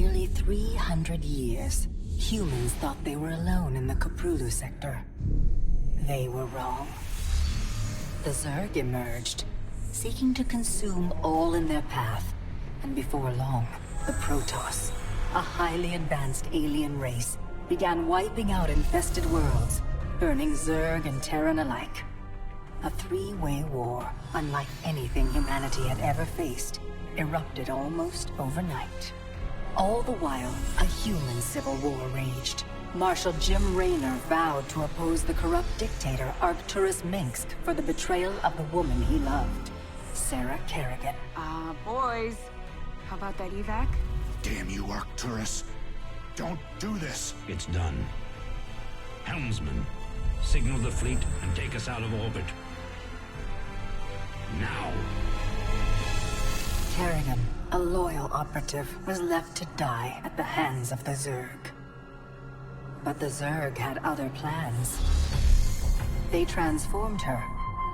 nearly 300 years, humans thought they were alone in the Koprulu sector. They were wrong. The Zerg emerged, seeking to consume all in their path, and before long, the Protoss, a highly advanced alien race, began wiping out infested worlds, burning Zerg and Terran alike. A three-way war, unlike anything humanity had ever faced, erupted almost overnight. All the while, a human civil war raged. Marshal Jim Raynor vowed to oppose the corrupt dictator Arcturus Minsk for the betrayal of the woman he loved, Sarah Kerrigan. Boys, how about that evac? Damn you, Arcturus. Don't do this. It's done. Helmsman, signal the fleet and take us out of orbit. Now! Kerrigan, a loyal operative, was left to die at the hands of the Zerg. But the Zerg had other plans. They transformed her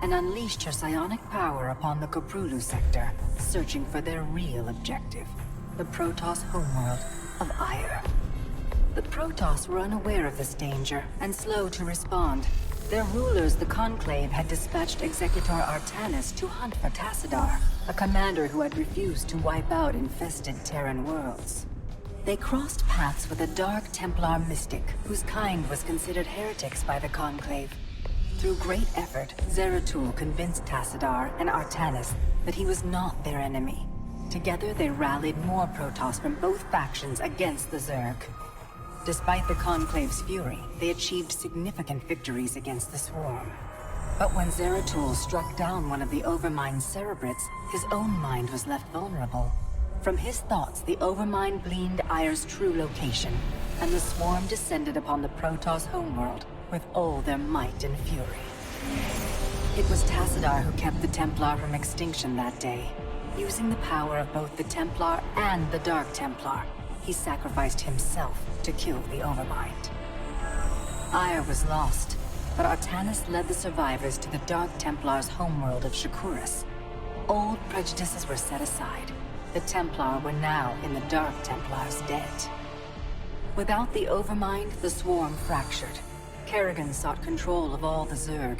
and unleashed her psionic power upon the Koprulu sector, searching for their real objective, the Protoss homeworld of Ire. The Protoss were unaware of this danger and slow to respond. Their rulers, the Conclave, had dispatched Executor Artanis to hunt for Tassadar, a commander who had refused to wipe out infested Terran worlds. They crossed paths with a Dark Templar mystic, whose kind was considered heretics by the Conclave. Through great effort, Zeratul convinced Tassadar and Artanis that he was not their enemy. Together they rallied more Protoss from both factions against the Zerg. Despite the Conclave's fury, they achieved significant victories against the Swarm. But when Zeratul struck down one of the Overmind's Cerebrits, his own mind was left vulnerable. From his thoughts, the Overmind gleaned Ire's true location, and the Swarm descended upon the Protoss homeworld with all their might and fury. It was Tassadar who kept the Templar from extinction that day. Using the power of both the Templar and the Dark Templar, he sacrificed himself to kill the Overmind. Ire was lost, but Artanis led the survivors to the Dark Templar's homeworld of Shakuras. Old prejudices were set aside. The Templar were now in the Dark Templar's debt. Without the Overmind, the Swarm fractured. Kerrigan sought control of all the Zerg,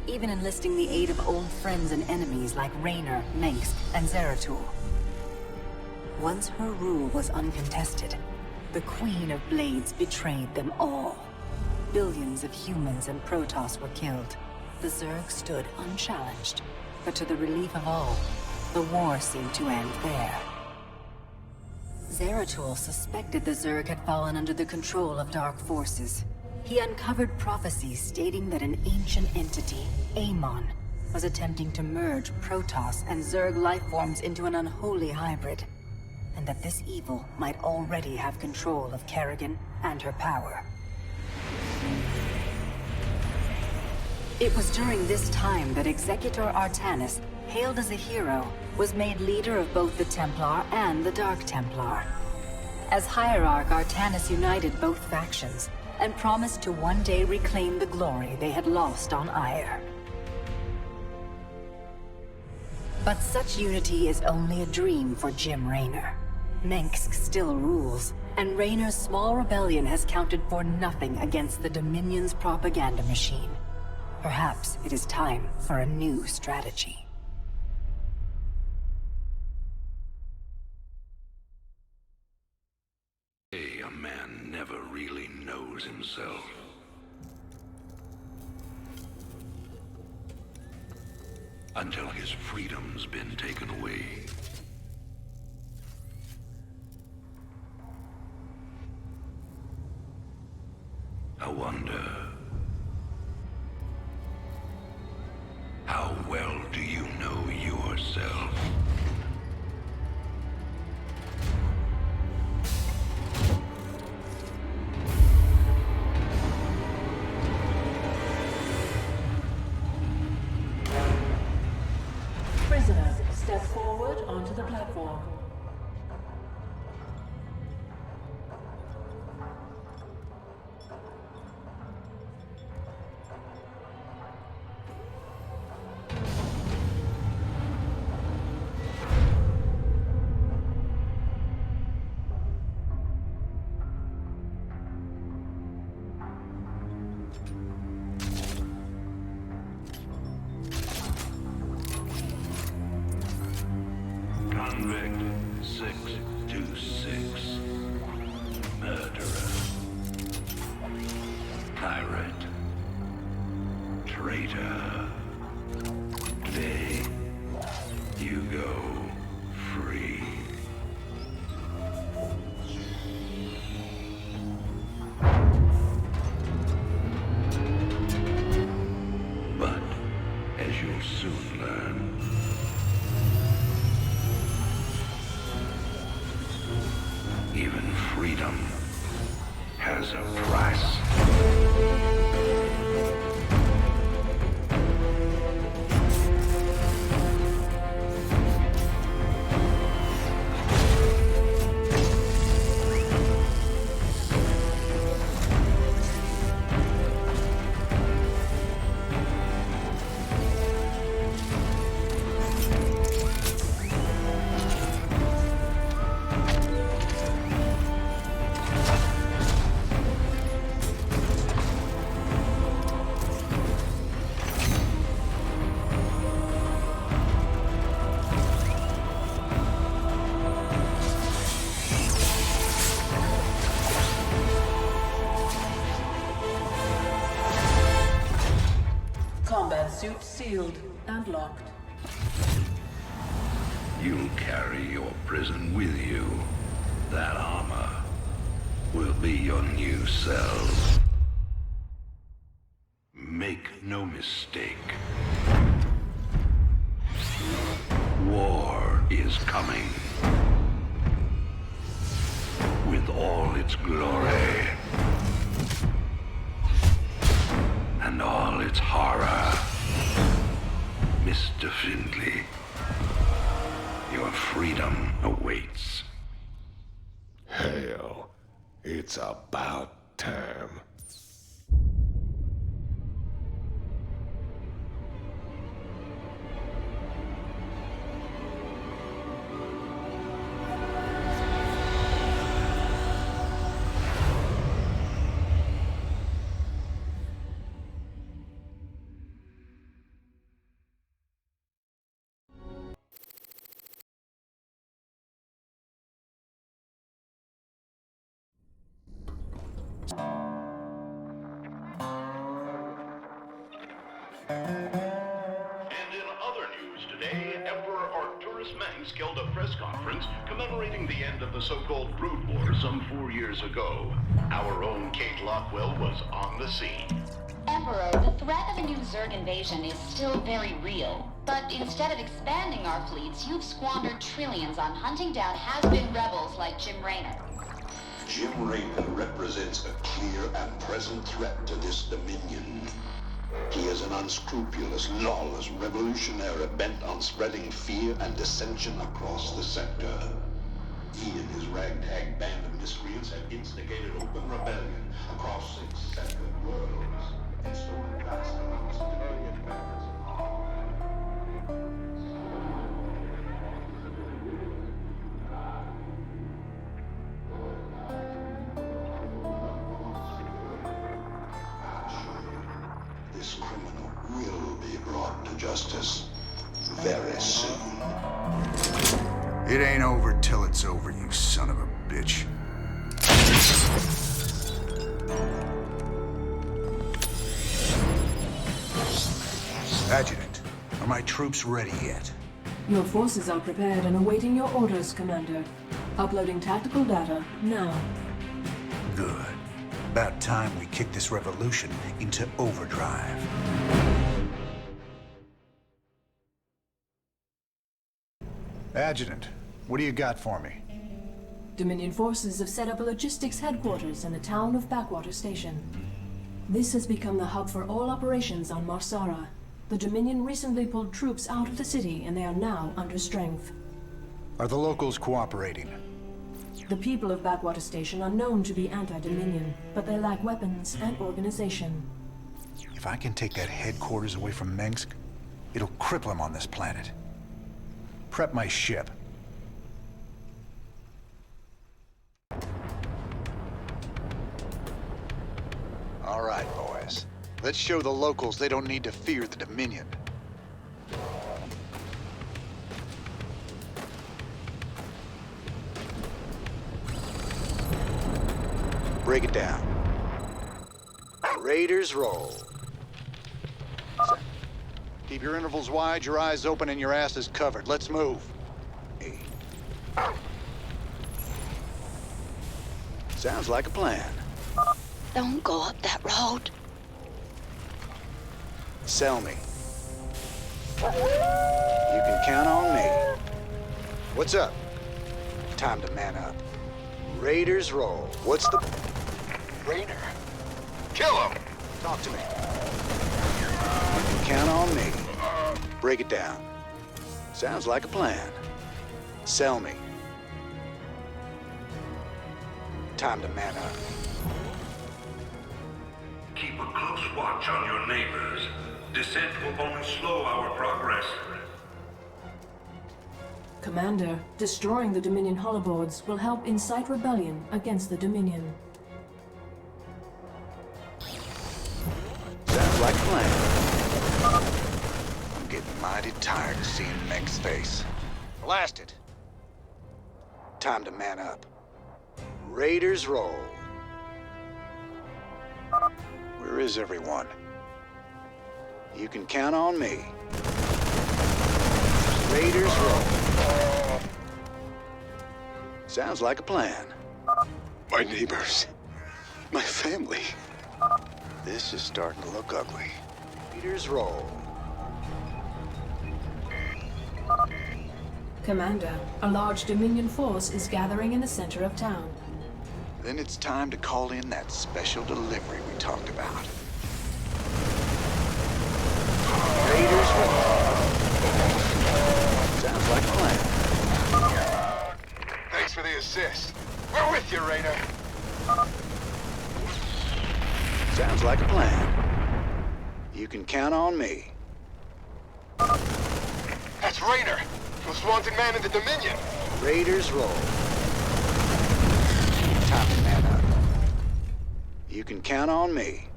even enlisting the aid of old friends and enemies like Raynor, Mengsk, and Zeratul. Once her rule was uncontested, the Queen of Blades betrayed them all. Billions of humans and Protoss were killed. The Zerg stood unchallenged, but to the relief of all, the war seemed to end there. Zeratul suspected the Zerg had fallen under the control of dark forces. He uncovered prophecies stating that an ancient entity, Amon, was attempting to merge Protoss and Zerg lifeforms into an unholy hybrid, and that this evil might already have control of Kerrigan and her power. It was during this time that Executor Artanis, hailed as a hero, was made leader of both the Templar and the Dark Templar. As Hierarch, Artanis united both factions, and promised to one day reclaim the glory they had lost on Ire. But such unity is only a dream for Jim Raynor. Mengsk still rules, and Raynor's small rebellion has counted for nothing against the Dominion's propaganda machine. Perhaps it is time for a new strategy. A man never really knows himself. Until his freedom's been taken away. I wonder, how well do you know yourself? Prisoners, step forward onto the platform. 626. Murderer. Pirate. Traitor. Today, you go free. But, as you'll soon learn, even freedom has a price. Combat suit sealed and locked. You'll carry your prison with you. That armor will be your new cell. Make no mistake. War is coming. With all its glory. And all its horror. Mr. Findlay, your freedom awaits. Hell, it's about time. And in other news today, Emperor Arcturus Mengsk held a press conference commemorating the end of the so-called Brood War some 4 years ago. Our own Kate Lockwell was on the scene. Emperor, the threat of a new Zerg invasion is still very real. But instead of expanding our fleets, you've squandered trillions on hunting down has-been rebels like Jim Raynor. Jim Raynor represents a clear and present threat to this Dominion. He is an unscrupulous, lawless revolutionary bent on spreading fear and dissension across the sector. He and his ragtag band of miscreants have instigated open rebellion across 6 separate worlds and stolen vast amounts of Dominion records and arms. This criminal will be brought to justice very soon. It ain't over till it's over, you son of a bitch. Adjutant, are my troops ready yet? Your forces are prepared and awaiting your orders, Commander. Uploading tactical data now. Good. About time we kick this revolution into overdrive. Adjutant, what do you got for me? Dominion forces have set up a logistics headquarters in the town of Backwater Station. This has become the hub for all operations on Marsara. The Dominion recently pulled troops out of the city and they are now under strength. Are the locals cooperating? The people of Backwater Station are known to be anti-Dominion, but they lack weapons and organization. If I can take that headquarters away from Mengsk, it'll cripple him on this planet. Prep my ship. All right, boys. Let's show the locals they don't need to fear the Dominion. Break it down. Raiders roll. Keep your intervals wide, your eyes open, and your asses covered. Let's move. Hey. Sounds like a plan. Don't go up that road. Sell me. You can count on me. What's up? Time to man up. Raiders roll. What's the... Rainer. Kill him! Talk to me. You can count on me. Break it down. Sounds like a plan. Sell me. Time to man up. Keep a close watch on your neighbors. Descent will only slow our progress. Commander, destroying the Dominion holoboards will help incite rebellion against the Dominion. Sounds like a plan. I'm getting mighty tired of seeing Meng's face. Blast it. Time to man up. Raiders roll. Where is everyone? You can count on me. Raiders roll. Sounds like a plan. My neighbors. My family. This is starting to look ugly. Raiders roll. Commander, a large Dominion force is gathering in the center of town. Then it's time to call in that special delivery we talked about. Raiders roll. Sounds like a plan. Thanks for the assist. We're with you, Rainer. Sounds like a plan. You can count on me. That's Rainer, most wanted man in the Dominion. Raiders roll. Time to man up. You can count on me.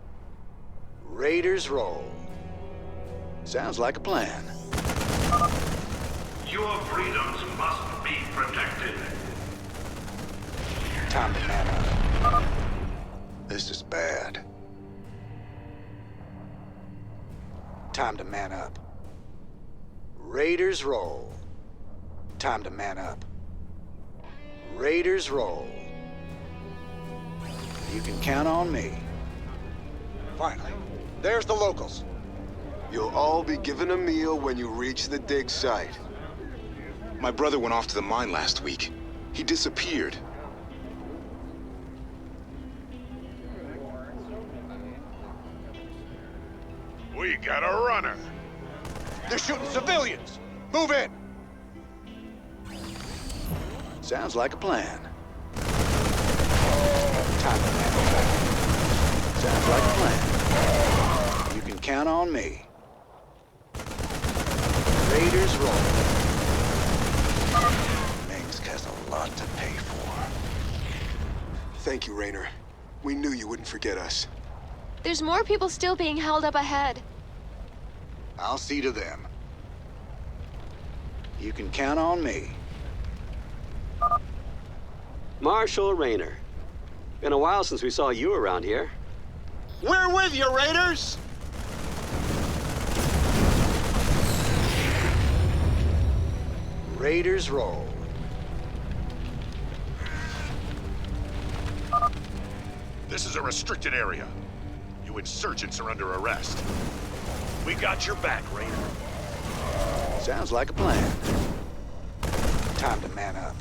Raiders roll. Sounds like a plan. Your freedoms must be protected. Time to man up. This is bad. Time to man up. Raiders roll. Time to man up. Raiders roll. You can count on me. Finally, there's the locals. You'll all be given a meal when you reach the dig site. My brother went off to the mine last week. He disappeared. We got a runner. They're shooting civilians. Move in. Sounds like a plan. Time to man up. Sounds like a plan. You can count on me. Raiders roll. Mengsk has a lot to pay for. Thank you, Rainer. We knew you wouldn't forget us. There's more people still being held up ahead. I'll see to them. You can count on me. Marshal Rainer. Been a while since we saw you around here. We're with you, Raiders! Raiders roll. This is a restricted area. You insurgents are under arrest. We got your back, Rainer. Sounds like a plan. Time to man up.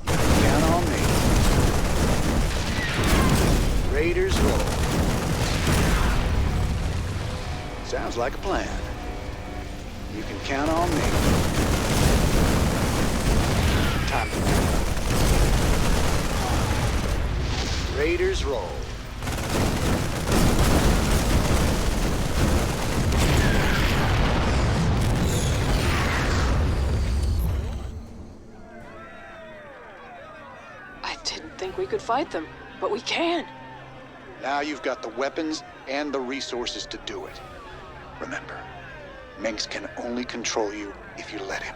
You can count on me. Raiders roll. Sounds like a plan. You can count on me. Time to man up. Raiders roll. I didn't think we could fight them, but we can. Now you've got the weapons and the resources to do it. Remember, Mengsk can only control you if you let him.